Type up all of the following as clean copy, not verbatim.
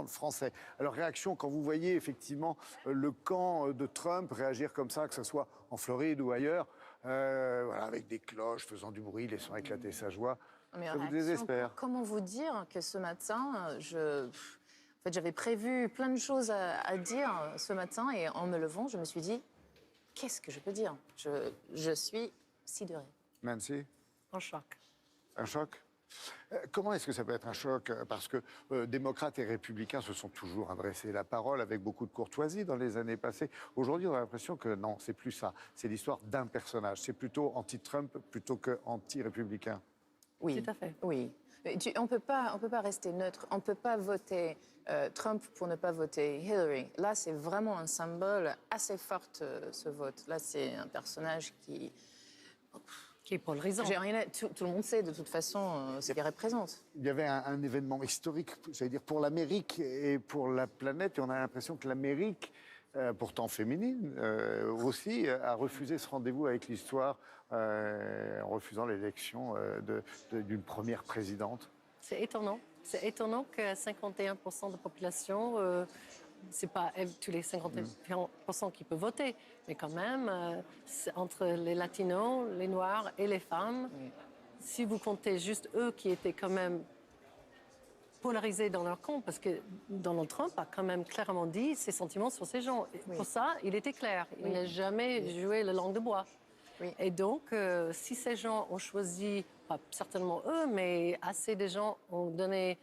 le français. Alors, réaction quand vous voyez effectivement le camp de Trump réagir comme ça, que ce soit en Floride ou ailleurs, voilà, avec des cloches faisant du bruit, laissant éclater sa joie, Mais ça vous désespère? comment vous dire que ce matin, en fait, j'avais prévu plein de choses à dire ce matin et en me levant, je me suis dit, qu'est-ce que je peux dire? Je suis sidérée. Nancy? En choc. Un choc? Comment est-ce que ça peut être un choc? Parce que démocrates et républicains se sont toujours adressés la parole avec beaucoup de courtoisie dans les années passées. Aujourd'hui, on a l'impression que non, c'est plus ça. C'est l'histoire d'un personnage. C'est plutôt anti-Trump plutôt que anti-républicain. Oui, Tout à fait. oui. On ne peut pas rester neutre. On ne peut pas voter Trump pour ne pas voter Hillary. Là, c'est vraiment un symbole assez fort, ce vote. Là, c'est un personnage qui est polarisant. J'ai rien à... tout le monde sait, de toute façon, ce qu'il représente. Il y avait un événement historique, j'allais dire, pour l'Amérique et pour la planète. Et on a l'impression que l'Amérique, pourtant féminine aussi, a refusé ce rendez-vous avec l'histoire en refusant l'élection d'une première présidente. C'est étonnant. C'est étonnant que 51% de la population, c'est pas tous les 51% qui peuvent voter, mais quand même, entre les latinos, les noirs et les femmes, si vous comptez juste eux qui étaient quand même polarisés dans leur camp, parce que Donald Trump a quand même clairement dit ses sentiments sur ces gens. Oui. Pour ça, il était clair. Il n'a jamais joué la langue de bois. Oui. Et donc, si ces gens ont choisi, pas certainement eux, mais assez de gens ont donné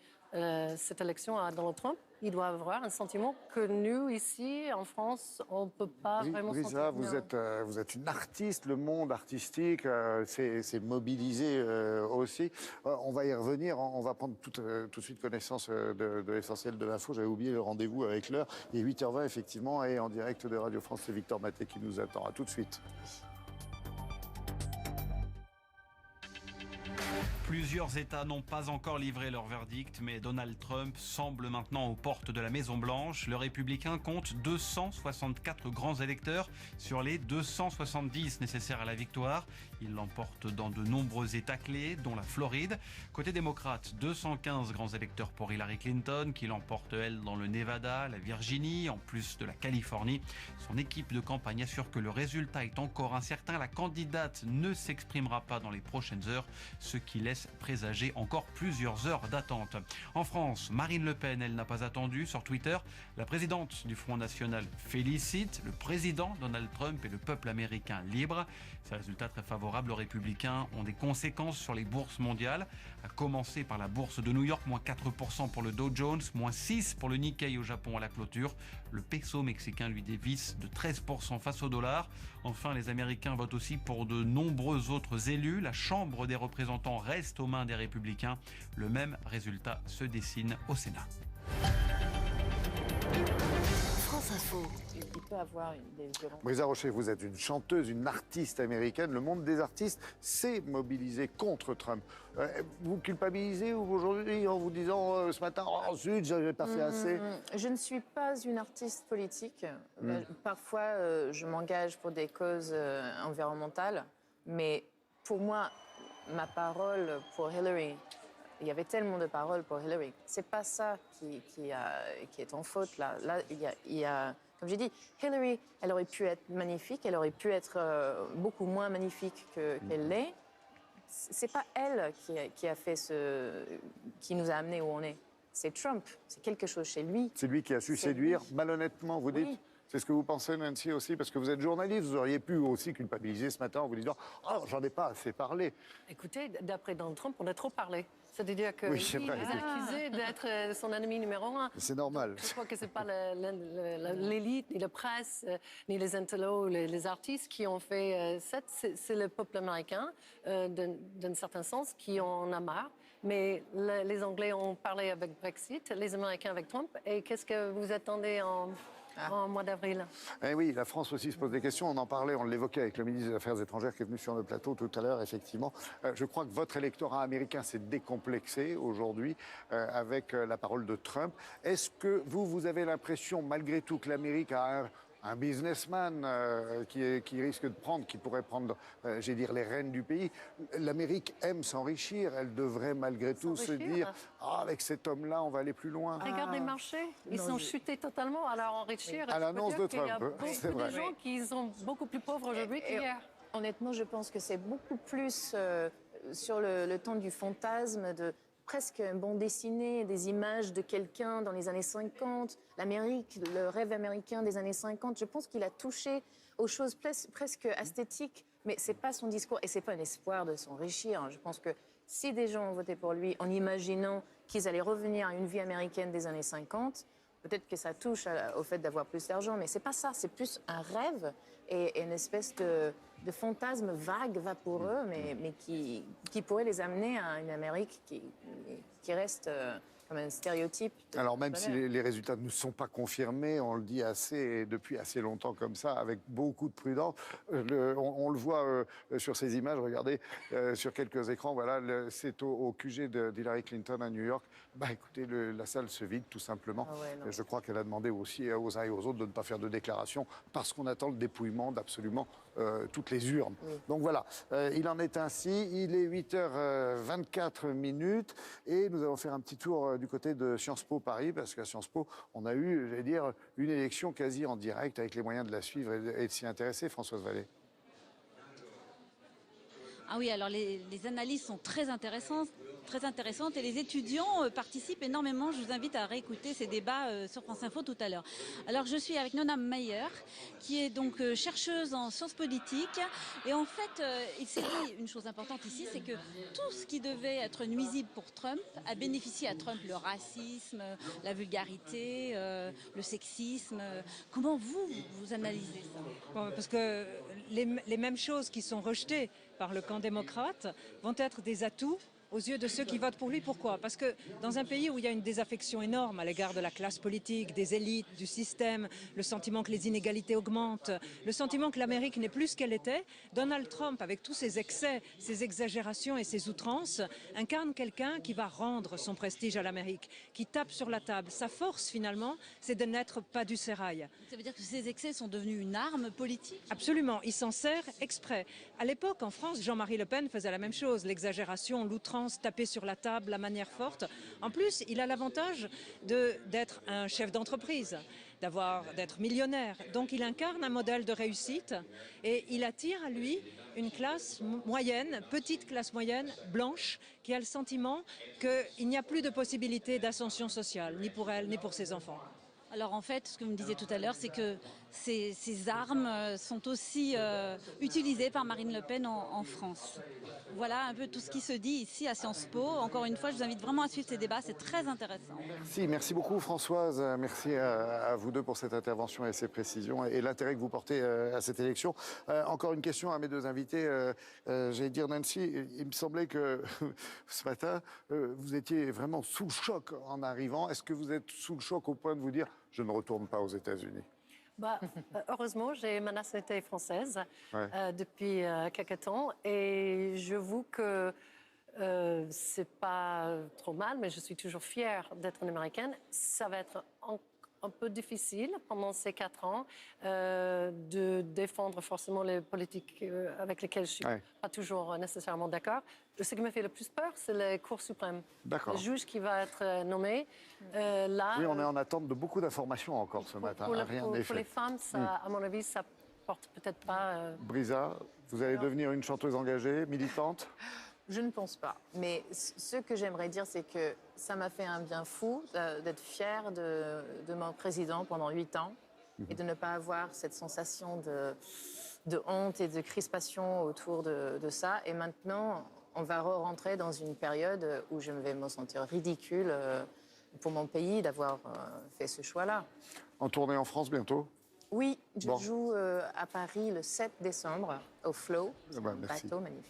cette élection à Donald Trump, il doit avoir un sentiment que nous, ici, en France, on ne peut pas vraiment Lisa, sentir. vous êtes une artiste, le monde artistique s'est mobilisé aussi. On va y revenir, on va prendre tout de suite connaissance de l'essentiel de l'info. J'avais oublié le rendez-vous avec l'heure. Il est 8h20 effectivement, et en direct de Radio France, c'est Victor Maté qui nous attend. À tout de suite. Plusieurs États n'ont pas encore livré leur verdict, mais Donald Trump semble maintenant aux portes de la Maison-Blanche. Le républicain compte 264 grands électeurs sur les 270 nécessaires à la victoire. Il l'emporte dans de nombreux États clés, dont la Floride. Côté démocrate, 215 grands électeurs pour Hillary Clinton, qui l'emporte, elle, dans le Nevada, la Virginie, en plus de la Californie. Son équipe de campagne assure que le résultat est encore incertain. La candidate ne s'exprimera pas dans les prochaines heures, ce qui laisse présager encore plusieurs heures d'attente. En France, Marine Le Pen, elle n'a pas attendu. Sur Twitter, la présidente du Front National félicite le président Donald Trump et le peuple américain libre. Ces résultats très favorables aux républicains ont des conséquences sur les bourses mondiales, à commencer par la bourse de New York, moins 4% pour le Dow Jones, moins 6% pour le Nikkei au Japon à la clôture. Le peso mexicain lui dévisse de 13% face au dollar. Enfin, les Américains votent aussi pour de nombreux autres élus. La Chambre des représentants reste aux mains des Républicains. Le même résultat se dessine au Sénat. France Info. Il peut avoir des violences. Brisa Rocher, vous êtes une chanteuse, une artiste américaine. Le monde des artistes s'est mobilisé contre Trump. Vous culpabilisez aujourd'hui en vous disant ce matin, oh zut, j'avais pas fait assez? Je ne suis pas une artiste politique. Parfois, je m'engage pour des causes environnementales, mais pour moi, ma parole pour Hillary, il y avait tellement de paroles pour Hillary. C'est pas ça qui est en faute là. Là, il y a, comme j'ai dit, Hillary, elle aurait pu être magnifique, elle aurait pu être beaucoup moins magnifique qu'elle l'est. C'est pas elle qui a fait qui nous a amenés où on est. C'est Trump. C'est quelque chose chez lui. C'est lui qui a su séduire malhonnêtement, vous dites? C'est ce que vous pensez, Nancy, aussi? Parce que vous êtes journaliste, vous auriez pu aussi culpabiliser ce matin en vous disant « Oh, j'en ai pas assez parlé ». Écoutez, d'après Donald Trump, on a trop parlé. C'est-à-dire que Oui, c'est lui, vrai. il est accusé d'être son ennemi numéro un. C'est normal. Je crois que ce n'est pas l'élite, ni la presse, ni les intellos, les artistes qui ont fait ça. C'est le peuple américain, d'un certain sens, qui en a marre. Mais les Anglais ont parlé avec Brexit, les Américains avec Trump. Et qu'est-ce que vous attendez en mois d'avril? Eh oui, la France aussi se pose des questions. On en parlait, on l'évoquait avec le ministre des Affaires étrangères qui est venu sur le plateau tout à l'heure, effectivement. Je crois que votre électorat américain s'est décomplexé aujourd'hui avec la parole de Trump. Est-ce que vous avez l'impression, malgré tout, que l'Amérique a un businessman qui risque de prendre, qui pourrait prendre, j'ai dire, les rênes du pays. L'Amérique aime s'enrichir. Elle devrait malgré tout se dire, avec cet homme-là, on va aller plus loin. Regarde les marchés, ils sont chutés totalement à leur enrichir. À l'annonce de Trump, il y a c'est beaucoup de vrai. gens qui sont beaucoup plus pauvres aujourd'hui qu'hier. Honnêtement, je pense que c'est beaucoup plus sur le temps du fantasme, de presque un bande dessinée, des images de quelqu'un dans les années 50, l'Amérique, le rêve américain des années 50. Je pense qu'il a touché aux choses presque esthétiques, mais c'est pas son discours et c'est pas un espoir de s'enrichir. Je pense que si des gens ont voté pour lui en imaginant qu'ils allaient revenir à une vie américaine des années 50, peut-être que ça touche au fait d'avoir plus d'argent, mais c'est pas ça. C'est plus un rêve et une espèce de fantasme vague, vaporeux, mais qui pourrait les amener à une Amérique qui reste comme un stéréotype. Alors même si les résultats ne sont pas confirmés, on le dit assez et depuis assez longtemps comme ça, avec beaucoup de prudence. On le voit sur ces images, regardez sur quelques écrans, voilà, c'est au QG d'Hillary Clinton à New York. Bah écoutez, la salle se vide tout simplement. Ah ouais, non. Je crois qu'elle a demandé aussi aux uns et aux autres de ne pas faire de déclaration parce qu'on attend le dépouillement d'absolument toutes les urnes. Oui. Donc voilà, il en est ainsi. Il est 8h24 minutes et nous allons faire un petit tour du côté de Sciences Po Paris parce qu'à Sciences Po, on a eu, j'allais dire, une élection quasi en direct avec les moyens de la suivre et de s'y intéresser, Françoise Vallée. Ah oui, alors les analyses sont très intéressantes et les étudiants participent énormément. Je vous invite à réécouter ces débats sur France Info tout à l'heure. Alors je suis avec Nona Meyer, qui est donc chercheuse en sciences politiques. Et en fait, il s'est dit une chose importante ici, c'est que tout ce qui devait être nuisible pour Trump a bénéficié à Trump. Le racisme, la vulgarité, le sexisme. Comment vous analysez ça? Bon, parce que les mêmes choses qui sont rejetées par le camp démocrate vont être des atouts aux yeux de ceux qui votent pour lui. Pourquoi? Parce que dans un pays où il y a une désaffection énorme à l'égard de la classe politique, des élites, du système, le sentiment que les inégalités augmentent, le sentiment que l'Amérique n'est plus ce qu'elle était, Donald Trump, avec tous ses excès, ses exagérations et ses outrances, incarne quelqu'un qui va rendre son prestige à l'Amérique, qui tape sur la table. Sa force, finalement, c'est de n'être pas du sérail. Ça veut dire que ces excès sont devenus une arme politique? Absolument, il s'en sert exprès. À l'époque, en France, Jean-Marie Le Pen faisait la même chose, l'exagération, l'outrance, taper sur la table, la manière forte. En plus, il a l'avantage d'être un chef d'entreprise, d'être millionnaire. Donc il incarne un modèle de réussite et il attire à lui une classe moyenne, petite classe moyenne, blanche, qui a le sentiment qu'il n'y a plus de possibilité d'ascension sociale, ni pour elle, ni pour ses enfants. Alors en fait, ce que vous me disiez tout à l'heure, c'est que ces armes sont aussi utilisées par Marine Le Pen en France. Voilà un peu tout ce qui se dit ici à Sciences Po. Encore une fois, je vous invite vraiment à suivre ces débats, c'est très intéressant. Merci beaucoup Françoise, merci à vous deux pour cette intervention et ces précisions et l'intérêt que vous portez à cette élection. Encore une question à mes deux invités. J'allais dire Nancy, il me semblait que ce matin, vous étiez vraiment sous le choc en arrivant. Est-ce que vous êtes sous le choc au point de vous dire « je ne retourne pas aux États-Unis » ? Heureusement, j'ai ma nationalité française depuis quelques temps et j'avoue que c'est pas trop mal, mais je suis toujours fière d'être une Américaine. Ça va être un peu difficile pendant ces 4 ans de défendre forcément les politiques avec lesquelles je suis pas toujours nécessairement d'accord. Ce qui me fait le plus peur, c'est la Cour suprême. D'accord. Le juge qui va être nommé. Là, oui, on est en attente de beaucoup d'informations encore ce matin. Rien n'est pour les fait. femmes, ça, à mon avis, ça porte peut-être pas... Brisa, vous allez devenir une chanteuse engagée, militante ? Je ne pense pas. Mais ce que j'aimerais dire, c'est que ça m'a fait un bien fou d'être fière de mon président pendant 8 ans et de ne pas avoir cette sensation de honte et de crispation autour de ça. Et maintenant, on va rentrer dans une période où je vais me sentir ridicule pour mon pays d'avoir fait ce choix-là. En tournée en France bientôt ? Oui, je joue à Paris le 7 décembre au Flow. Merci. Bateau magnifique.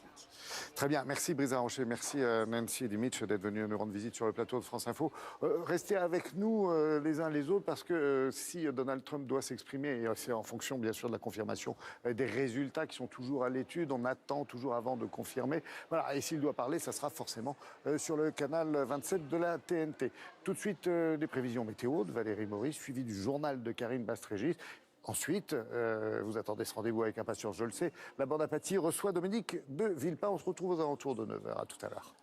Très bien, merci Brisa Rocher, merci Nancy et Dimitri d'être venus nous rendre visite sur le plateau de France Info. Restez avec nous les uns les autres parce que si Donald Trump doit s'exprimer, et c'est en fonction bien sûr de la confirmation des résultats qui sont toujours à l'étude, on attend toujours avant de confirmer. Voilà, et s'il doit parler, ça sera forcément sur le canal 27 de la TNT. Tout de suite, des prévisions météo de Valérie Maurice, suivi du journal de Karine Bastrégis. Ensuite, vous attendez ce rendez-vous avec impatience, je le sais. La bande Apathy reçoit Dominique de Villepin. On se retrouve aux alentours de 9h. À tout à l'heure.